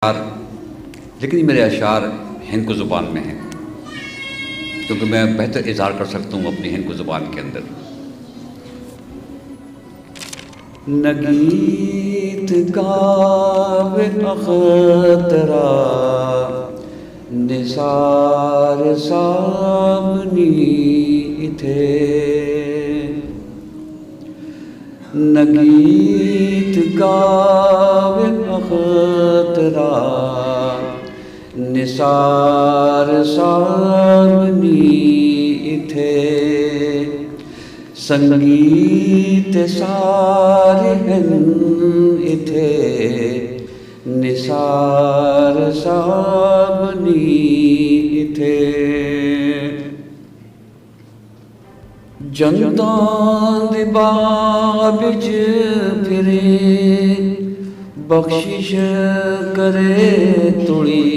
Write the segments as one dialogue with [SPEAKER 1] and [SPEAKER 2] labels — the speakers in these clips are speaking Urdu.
[SPEAKER 1] لیکن یہ میرے اشعار ہندکو زبان میں ہیں کیونکہ میں بہتر اظہار کر سکتا ہوں اپنی ہندکو زبان کے اندر۔ نگیت گاو اخترا نثار سامنی اتھے، نگیت گاو اخترا نثار سامنی اتھے، سنگیت سارہن اتھے نثار سامنی اتھے، جنتاں دے بابج پھرے بخشش کرے توڑی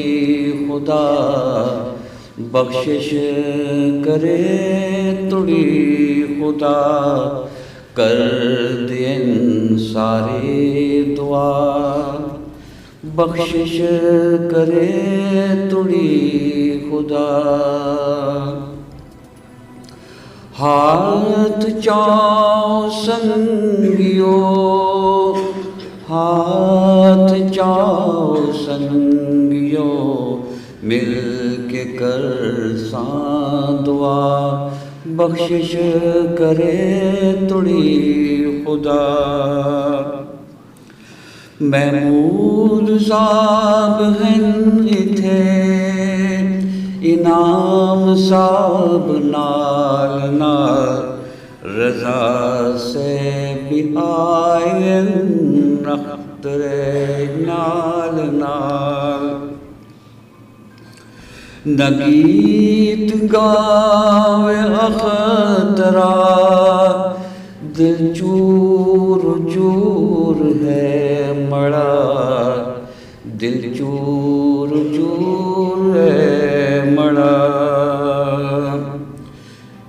[SPEAKER 1] خدا، بخشش کرے توڑی خدا، کر دین سارے دعا، بخشش کرے توڑی خدا۔ ہاتھ چاؤ سنگیو، ہاتھ چاؤ سنگیو، مل کے کر ساں دعا، بخشش کرے توڑی خدا۔ محمود صاحب ہیں اتھے، انعام صاحب نال نال، رضا سے بھی آئین اخترے نال نال، نگیت گاوے اخترا دل چور چور ہے مڑا، دل چور چور ہے مڑا،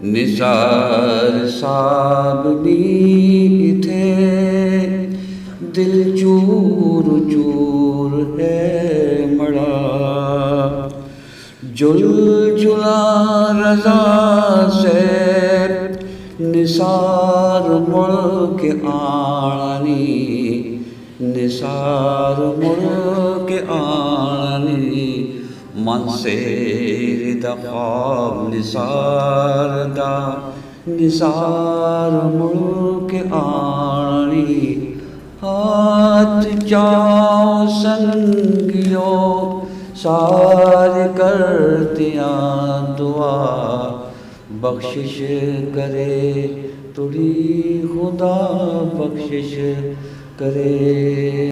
[SPEAKER 1] نثار سامنی اتھے دل چور چور ہے مڑا، جل جلا رضا سے نثار ملک آنی، نثار ملک آنی، من سیر دا خواب نثار دا، نثار ملک آنی، ہاتھ چاؤ سنگیو سار کرتیاں دعا، بخشش کرے توڑی خدا، بخشش کرے۔